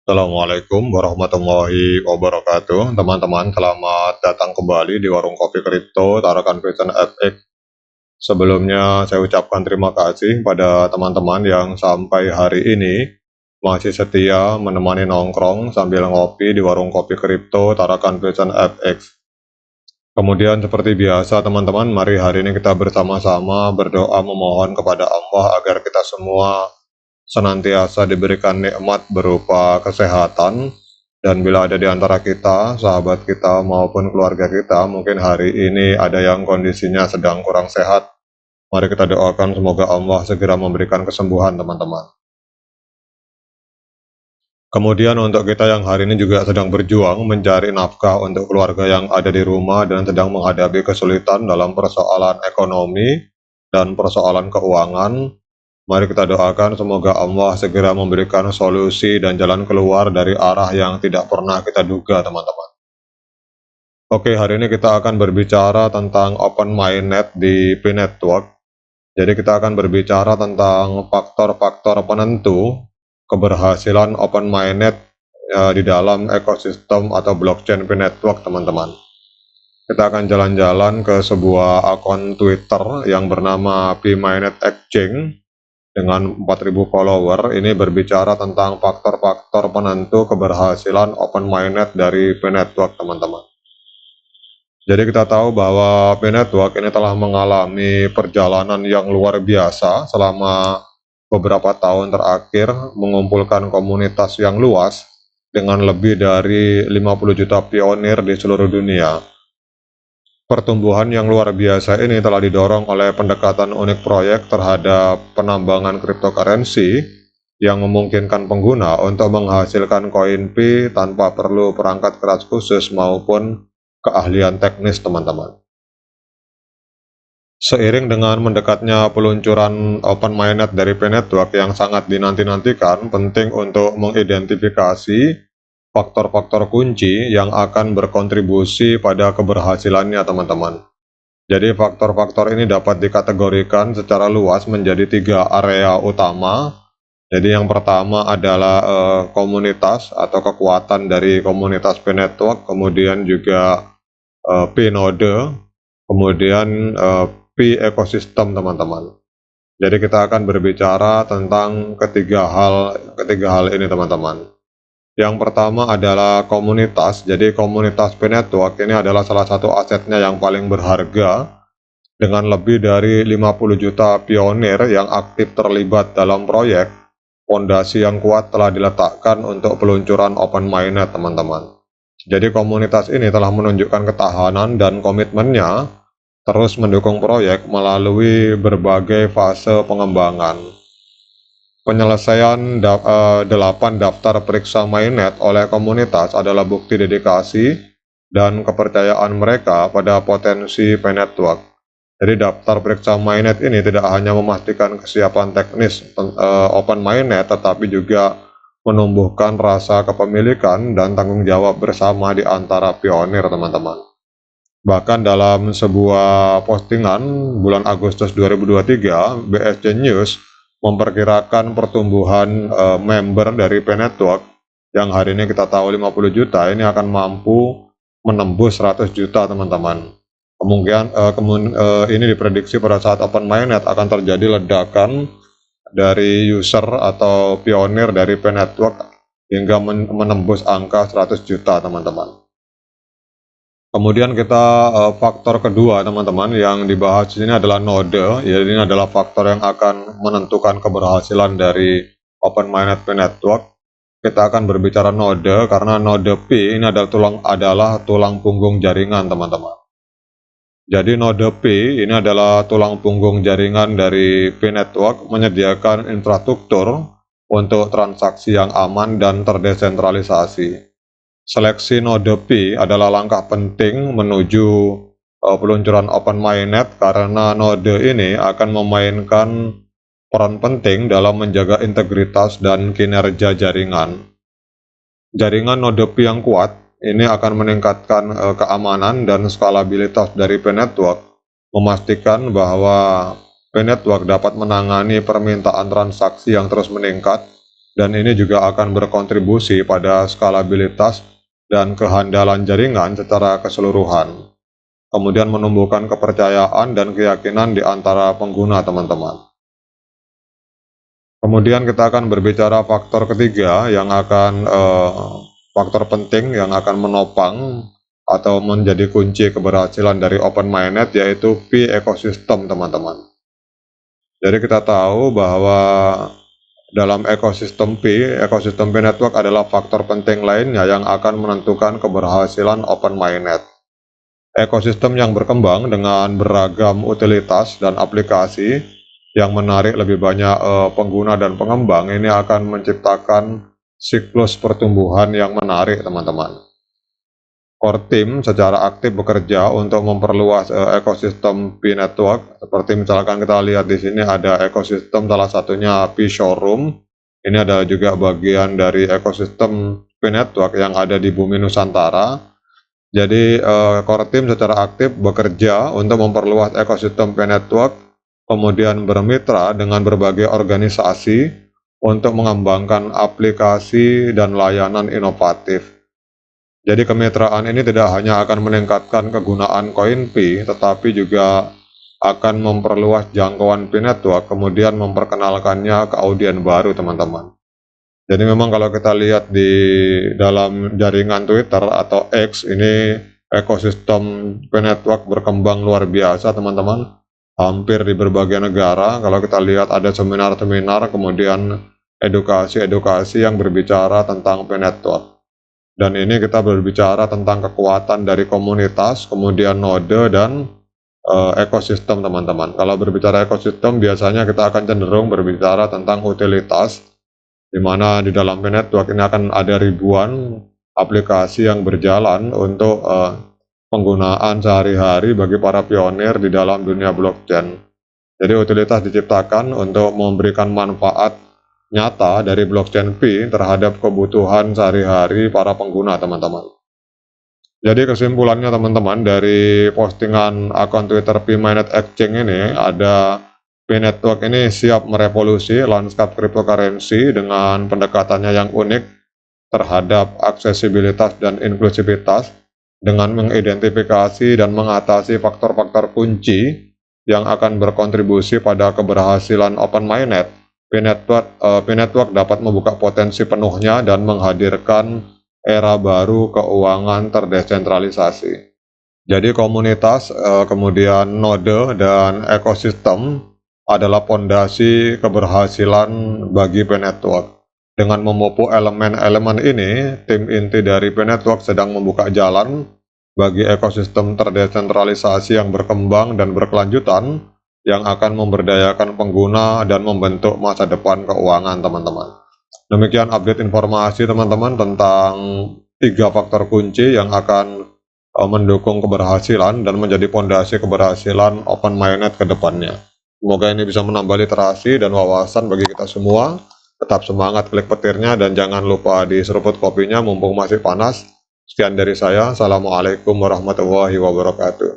Assalamualaikum warahmatullahi wabarakatuh. Teman-teman, selamat datang kembali di Warung Kopi Kripto Tarakan Vision FX. Sebelumnya saya ucapkan terima kasih pada teman-teman yang sampai hari ini masih setia menemani nongkrong sambil ngopi di Warung Kopi Kripto Tarakan Vision FX. Kemudian seperti biasa teman-teman, mari hari ini kita bersama-sama berdoa memohon kepada Allah agar kita semua senantiasa diberikan nikmat berupa kesehatan, dan bila ada di antara kita, sahabat kita maupun keluarga kita, mungkin hari ini ada yang kondisinya sedang kurang sehat, mari kita doakan semoga Allah segera memberikan kesembuhan teman-teman. Kemudian untuk kita yang hari ini juga sedang berjuang mencari nafkah untuk keluarga yang ada di rumah dan sedang menghadapi kesulitan dalam persoalan ekonomi dan persoalan keuangan, mari kita doakan semoga Allah segera memberikan solusi dan jalan keluar dari arah yang tidak pernah kita duga teman-teman. Oke, hari ini kita akan berbicara tentang open mainnet di P-Network. Jadi kita akan berbicara tentang faktor-faktor penentu keberhasilan open mainnet di dalam ekosistem atau blockchain P-Network teman-teman. Kita akan jalan-jalan ke sebuah akun Twitter yang bernama P-Mainnet Exchange dengan 4.000 follower. Ini berbicara tentang faktor-faktor penentu keberhasilan open mainnet dari P-Network teman-teman. Jadi kita tahu bahwa P-Network ini telah mengalami perjalanan yang luar biasa selama beberapa tahun terakhir, mengumpulkan komunitas yang luas dengan lebih dari 50 juta pionir di seluruh dunia. Pertumbuhan yang luar biasa ini telah didorong oleh pendekatan unik proyek terhadap penambangan cryptocurrency yang memungkinkan pengguna untuk menghasilkan koin P tanpa perlu perangkat keras khusus maupun keahlian teknis teman-teman. Seiring dengan mendekatnya peluncuran open mainnet dari P-Network yang sangat dinanti-nantikan, penting untuk mengidentifikasi faktor-faktor kunci yang akan berkontribusi pada keberhasilannya teman-teman. Jadi faktor-faktor ini dapat dikategorikan secara luas menjadi 3 area utama. Jadi yang pertama adalah komunitas atau kekuatan dari komunitas P-Network, kemudian juga P-Node, kemudian P-ekosistem teman-teman. Jadi kita akan berbicara tentang ketiga hal ini teman-teman. Yang pertama adalah komunitas. Jadi komunitas P-Network ini adalah salah satu asetnya yang paling berharga dengan lebih dari 50 juta pionir yang aktif terlibat dalam proyek. Fondasi yang kuat telah diletakkan untuk peluncuran open mainnet teman-teman. Jadi komunitas ini telah menunjukkan ketahanan dan komitmennya terus mendukung proyek melalui berbagai fase pengembangan. Penyelesaian 8 daftar periksa mainnet oleh komunitas adalah bukti dedikasi dan kepercayaan mereka pada potensi P-Network. Jadi daftar periksa mainnet ini tidak hanya memastikan kesiapan teknis open mainnet, tetapi juga menumbuhkan rasa kepemilikan dan tanggung jawab bersama di antara pionir teman-teman. Bahkan dalam sebuah postingan bulan Agustus 2023, BSC News memperkirakan pertumbuhan member dari P-Network yang hari ini kita tahu 50 juta ini akan mampu menembus 100 juta teman-teman. Kemungkinan ini diprediksi pada saat open mainnet akan terjadi ledakan dari user atau pionir dari P-Network hingga menembus angka 100 juta teman-teman. Kemudian kita faktor kedua teman-teman yang dibahas ini adalah node. Jadi ini adalah faktor yang akan menentukan keberhasilan dari open mainnet P-Network. Kita akan berbicara node karena node P ini adalah tulang punggung jaringan teman-teman. Jadi node P ini adalah tulang punggung jaringan dari P-Network, menyediakan infrastruktur untuk transaksi yang aman dan terdesentralisasi. Seleksi node P adalah langkah penting menuju peluncuran open mainnet karena node ini akan memainkan peran penting dalam menjaga integritas dan kinerja jaringan. Jaringan node P yang kuat ini akan meningkatkan keamanan dan skalabilitas dari P-Network, memastikan bahwa P-Network dapat menangani permintaan transaksi yang terus meningkat dan ini juga akan berkontribusi pada skalabilitas dan kehandalan jaringan secara keseluruhan. Kemudian menumbuhkan kepercayaan dan keyakinan di antara pengguna, teman-teman. Kemudian kita akan berbicara faktor ketiga yang akan faktor penting yang akan menopang atau menjadi kunci keberhasilan dari Open Mainnet, yaitu Pi ekosistem, teman-teman. Jadi kita tahu bahwa dalam ekosistem Pi Network adalah faktor penting lainnya yang akan menentukan keberhasilan Open Mainnet. Ekosistem yang berkembang dengan beragam utilitas dan aplikasi yang menarik lebih banyak pengguna dan pengembang ini akan menciptakan siklus pertumbuhan yang menarik, teman-teman. Core team secara aktif bekerja untuk memperluas ekosistem Pi Network. Seperti misalkan kita lihat di sini ada ekosistem, salah satunya Pi Showroom. Ini adalah juga bagian dari ekosistem Pi Network yang ada di bumi Nusantara. Jadi core team secara aktif bekerja untuk memperluas ekosistem Pi Network, kemudian bermitra dengan berbagai organisasi untuk mengembangkan aplikasi dan layanan inovatif. Jadi kemitraan ini tidak hanya akan meningkatkan kegunaan koin Pi, tetapi juga akan memperluas jangkauan Pi Network, kemudian memperkenalkannya ke audiens baru, teman-teman. Jadi memang kalau kita lihat di dalam jaringan Twitter atau X ini, ekosistem Pi Network berkembang luar biasa, teman-teman. Hampir di berbagai negara, kalau kita lihat ada seminar-seminar, kemudian edukasi-edukasi yang berbicara tentang Pi Network. Dan ini kita berbicara tentang kekuatan dari komunitas, kemudian node dan ekosistem, teman-teman. Kalau berbicara ekosistem, biasanya kita akan cenderung berbicara tentang utilitas, di mana di dalam Pi Network ini akan ada ribuan aplikasi yang berjalan untuk penggunaan sehari-hari bagi para pionir di dalam dunia blockchain. Jadi utilitas diciptakan untuk memberikan manfaat nyata dari blockchain Pi terhadap kebutuhan sehari-hari para pengguna, teman-teman. Jadi kesimpulannya, teman-teman, dari postingan akun Twitter Pi Mainnet Exchange ini, ada Pi Network ini siap merevolusi lanskap cryptocurrency dengan pendekatannya yang unik terhadap aksesibilitas dan inklusivitas, dengan mengidentifikasi dan mengatasi faktor-faktor kunci yang akan berkontribusi pada keberhasilan Open Mainnet. Pi Network dapat membuka potensi penuhnya dan menghadirkan era baru keuangan terdesentralisasi. Jadi komunitas, kemudian node dan ekosistem adalah pondasi keberhasilan bagi Pi Network. Dengan memupuk elemen-elemen ini, tim inti dari Pi Network sedang membuka jalan bagi ekosistem terdesentralisasi yang berkembang dan berkelanjutan, yang akan memberdayakan pengguna dan membentuk masa depan keuangan, teman-teman. Demikian update informasi, teman-teman, tentang 3 faktor kunci yang akan mendukung keberhasilan dan menjadi pondasi keberhasilan Open Mainnet ke depannya. Semoga ini bisa menambah literasi dan wawasan bagi kita semua. Tetap semangat klik petirnya dan jangan lupa diseruput kopinya mumpung masih panas. Sekian dari saya. Assalamualaikum warahmatullahi wabarakatuh.